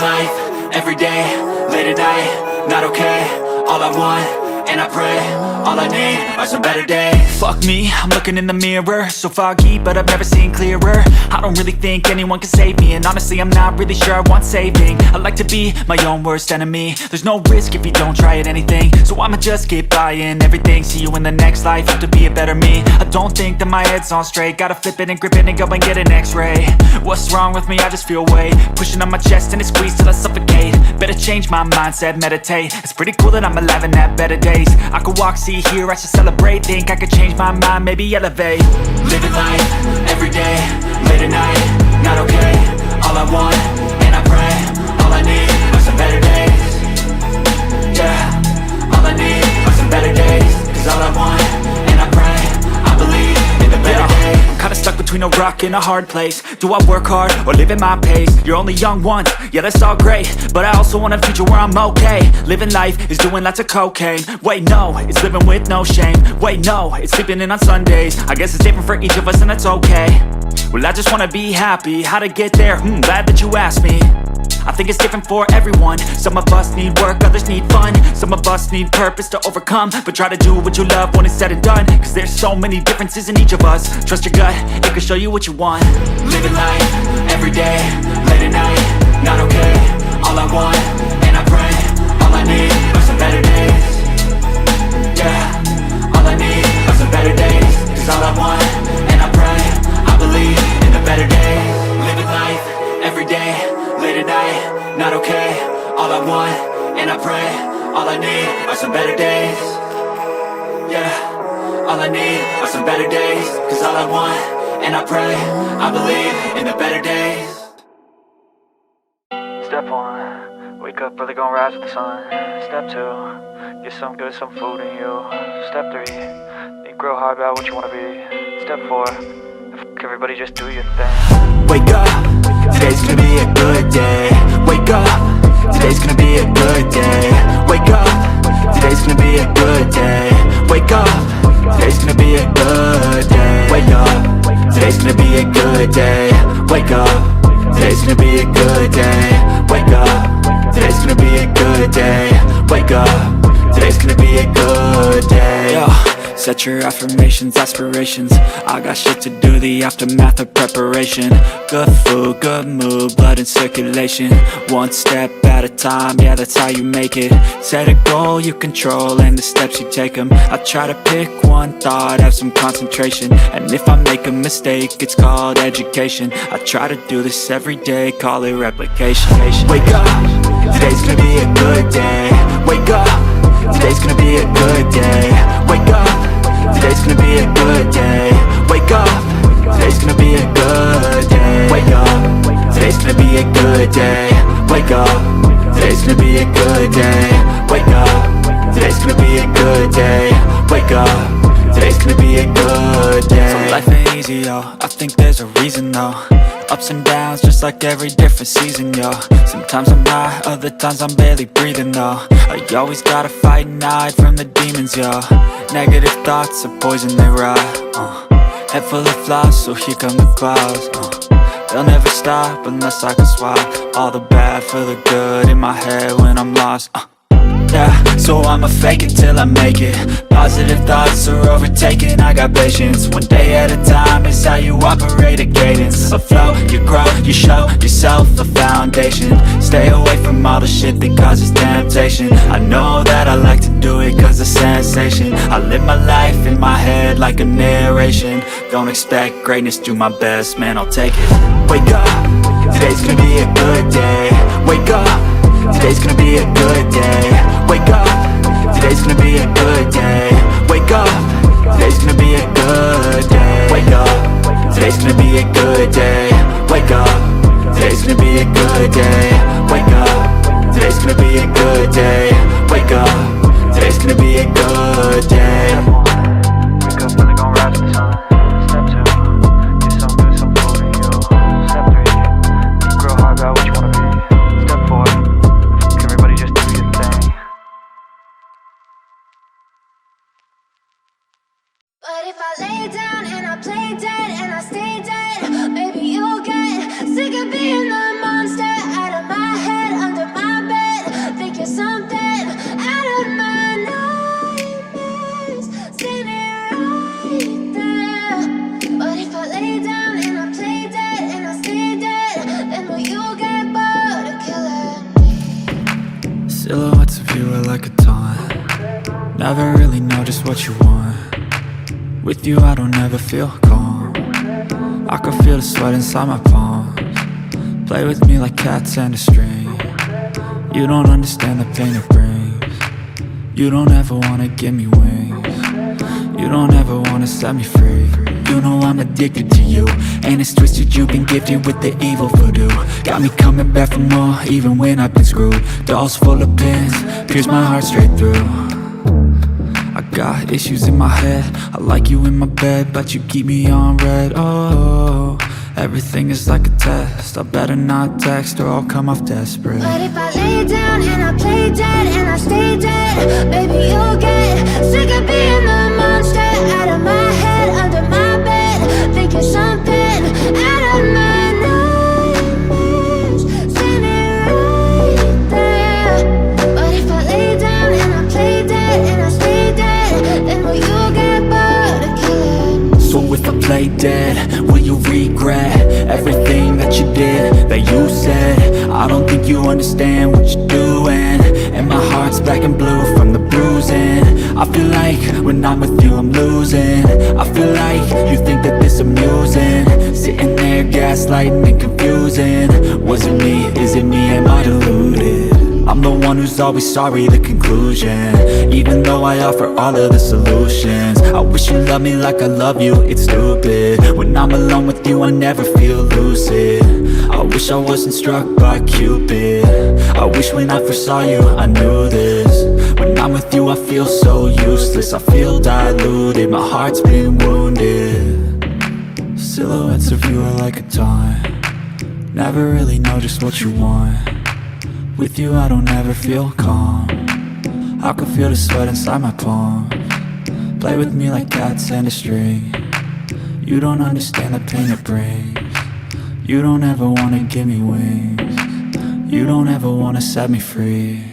life, every day, late at night, not okay. All I want, and I pray, all I need are some better days. Fuck me, I'm looking in the mirror, so foggy, but I've never seen clearer. I don't really think anyone can save me, and honestly I'm not really sure I want saving. I like to be my own worst enemy. There's no risk if you don't try at anything, so I'ma just keep buying everything. See you in the next life, have to be a better me. I don't think that my head's on straight, gotta flip it and grip it and go and get an x-ray. What's wrong with me? I just feel weight pushing on my chest and it squeezes till I suffocate. Better change my mindset, meditate. It's pretty cool that I'm alive and have better days. I could walk, see, hear, I should celebrate. Think I could change my mind, maybe elevate. Living life, every day, late at night, not okay. All I want, and I pray, all I need are some better days. Yeah, all I need are some better days. Cause all I want, and I pray, I believe in the better days. I'm kinda stuck between a rock and a hard place. Do I work hard or live at my pace? You're only young once, yeah that's all great, but I also want a future where I'm okay. Living life is doing lots of cocaine. Wait no, it's living with no shame. Wait no, it's sleeping in on Sundays. I guess it's different for each of us and that's okay. Well I just wanna be happy, how to get there? Glad that you asked me. I think it's different for everyone. Some of us need work, others need fun. Some of us need purpose to overcome. But try to do what you love when it's said and done. Cause there's so many differences in each of us. Trust your gut, it can show you what you want. Living life, every day, late at night, not okay. All I want, and I pray, all I need are some better days. Yeah, all I need are some better days. Cause all I want, and I pray, I believe in the better days. Living life, every day, late at night, not okay. All I want, and I pray, all I need are some better days. Yeah, all I need are some better days. Cause all I want, and I pray, I believe in the better days. Step 1, wake up early, gonna rise with the sun. Step 2, get some good, some food in you. Step 3, think real hard about what you wanna be. Step 4, everybody just do your thing. Wake up, today's gonna be a good day. Wake up, today's gonna be a good day. Wake up, today's gonna be a good day. Wake up, today's gonna be a good day. Wake up, today's gonna be a good day. Wake up, today's gonna be a good day. Wake up, today's gonna be a good day. Wake up, today's gonna be a good day. Yo. Set your affirmations, aspirations. I got shit to do, the aftermath of preparation. Good food, good mood, blood in circulation. One step at a time, yeah that's how you make it. Set a goal you control and the steps you take them. I try to pick one thought, have some concentration. And if I make a mistake, it's called education. I try to do this every day, call it replication. Wake up, today's gonna be a good day. Wake up, today's gonna be a good day. Wake up, today's gonna be a good day. Wake up, today's gonna be a good day. Wake up, today's gonna be a good day. Wake up, today's gonna be a good day. Wake up, today's gonna be a good day. Wake up, today's gonna be a good day. So life ain't easy, yo, I think there's a reason though. Ups and downs, just like every different season, yo. Sometimes I'm high, other times I'm barely breathing, though. I always gotta fight and hide from the demons, yo. Negative thoughts are poison, they rot. Head full of flies, so here come the clouds. They'll never stop unless I can swap all the bad for the good in my head when I'm lost. Yeah, so I'ma fake it till I make it. Positive thoughts are overtaken, I got patience. One day at a time is how you operate a cadence. A flow, you grow, you show yourself a foundation. Stay away from all the shit that causes temptation. I know that I like to do it cause it's sensation. I live my life in my head like a narration. Don't expect greatness, do my best, man, I'll take it. Wake up, today's gonna be a good day. Wake up, today's gonna be a good day. Wake up, today's gonna be a good day. Wake up, today's gonna be a good day. Wake up, today's gonna be a good day. Wake up, today's gonna be a good day. Wake up, today's gonna be a good day. Wake up, today's gonna be a good day. Wake up early, gonna rise with the sun. Step 2, get some good, some food in you. Step 3, think real hard about what you wanna be. Step 4, everybody just do your thing. But if I lay down and I play dead and I stay dead, maybe you'll get sick of being the monster out of my head. With you I don't ever feel calm. I can feel the sweat inside my palms. Play with me like cats and a string. You don't understand the pain it brings. You don't ever wanna give me wings. You don't ever wanna set me free. You know I'm addicted to you, and it's twisted, you've been gifted with the evil voodoo. Got me coming back for more, even when I've been screwed. Dolls full of pins, pierce my heart straight through. I got issues in my head, I like you in my bed, but you keep me on red. Oh, everything is like a test, I better not text or I'll come off desperate. But if I lay down and I play dead and I stay dead, baby, you'll get sick of being the monster out of my head, under my bed, thinking something out of my nightmares, standing right there. But if I lay down and I play dead and I stay dead, then will you get bored of killing? So if I play dead, will you regret everything that you did, that you said? I don't think you understand what you're doing, and my heart's black and blue from the bruising. I feel like when I'm with you I'm losing. I feel like you think that this amusing, sitting there gaslighting and confusing. Was it me? Is it me? Am I deluded? I'm the one who's always sorry, the conclusion, even though I offer all of the solutions. I wish you loved me like I love you, it's stupid. When I'm alone with you I never feel lucid. I wish I wasn't struck by Cupid. I wish when I first saw you I knew this. When I'm with you I feel so useless, I feel diluted, my heart's been wounded. Silhouettes of you are like a taunt, never really know just what you want. With you I don't ever feel calm, I can feel the sweat inside my palms. Play with me like cats and a string. You don't understand the pain it brings. You don't ever wanna give me wings. You don't ever wanna set me free.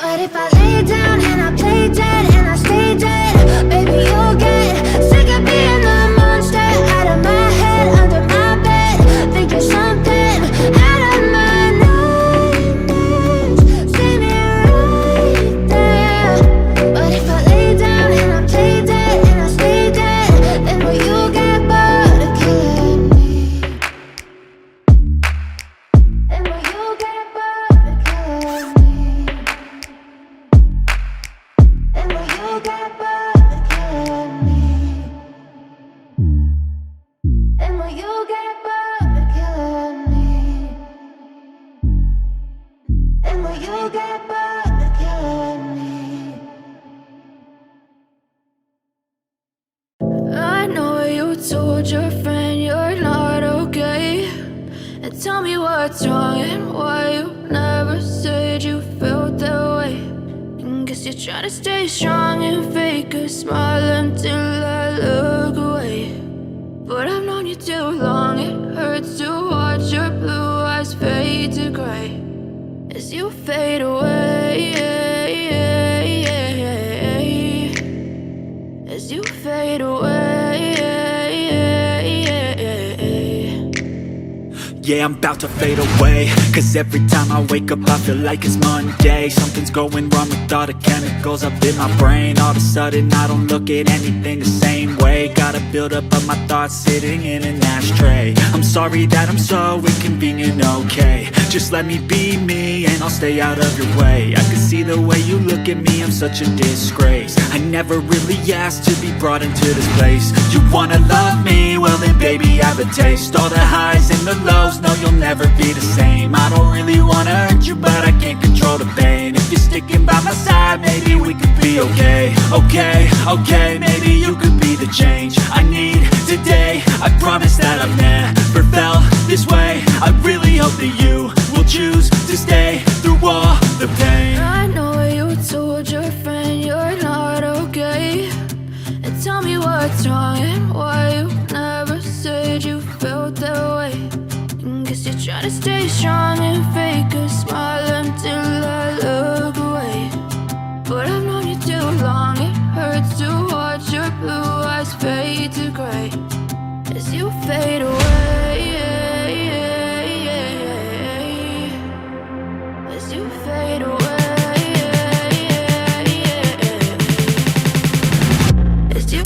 But if I lay down and I play dead and I stay dead, baby, you'll get sick of being the monster out of my head, under my bed, thinking something out of my nightmares, standing right there. But if I lay down and I play dead and I stay dead, then will you get bored of killing me? Then will you get bored of killing me? And will you get bored of killing me? And will you get bored of killing me? And will you get bored of killing me? I know you told your friend you're not okay, and tell me what's wrong and why you never said you felt that way. Guess you're trying to stay strong and fake a smile until I look away. But I've known you too long, it hurts to watch your blue eyes fade to gray as you fade away, as you fade away. Yeah, I'm about to fade away, cause every time I wake up I feel like it's Monday. Something's going wrong with all the chemicals up in my brain. All of a sudden I don't look at anything the same way. Got a buildup of my thoughts sitting in an ashtray. I'm sorry that I'm so inconvenient, okay. Just let me be me and I'll stay out of your way. I can see the way you look at me, I'm such a disgrace. I never really asked to be brought into this place. You wanna love me? Well then baby I have a taste. All the highs and the lows, no you'll never be the same. I don't really wanna hurt you but I can't control the pain. If you're sticking by my side maybe we could be okay. Okay, maybe you could be the change I need today. I promise that I've never felt this way. I really hope that you will choose to stay through all the pain. I know you told your friend you're not okay, and tell me what's wrong and why you never said you felt that way. Guess you're trying to stay strong and fake a smile until I look away. But I've known you too long, it hurts to watch your blue eyes fade to gray as you fade away, as you fade away, as you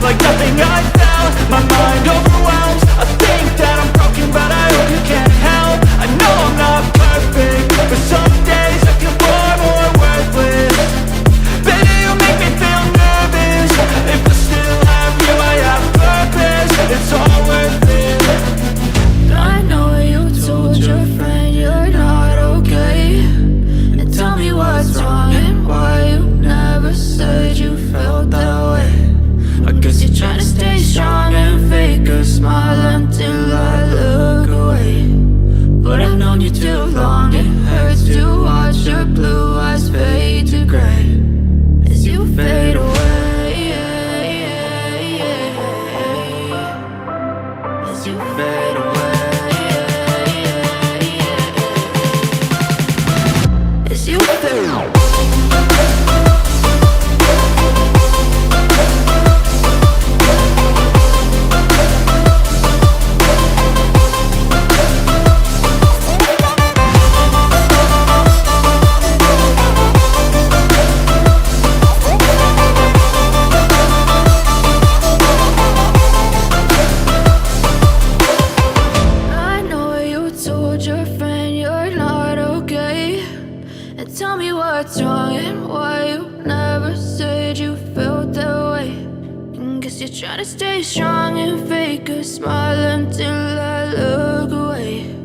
like nothing I felt. My mind overwhelms. I think that I'm broken, but I hope you can't help. I know I'm not perfect, but some days I feel far more worthless. Baby, you make me feel nervous. If I still have you, I have purpose. It's all worth it. I know you told your friend you're not okay, and tell me what's wrong and why you never said you felt that way. I guess you're trying to stay strong and fake a smile until I look away. But I've known you too long, it hurts to watch your blue eyes fade to gray as you fade away. As you fade away. As you fade away. I know you told your friend you're not okay, and tell me what's wrong and why you never said you felt that way. And guess you're trying to stay strong and fake a smile until I look away.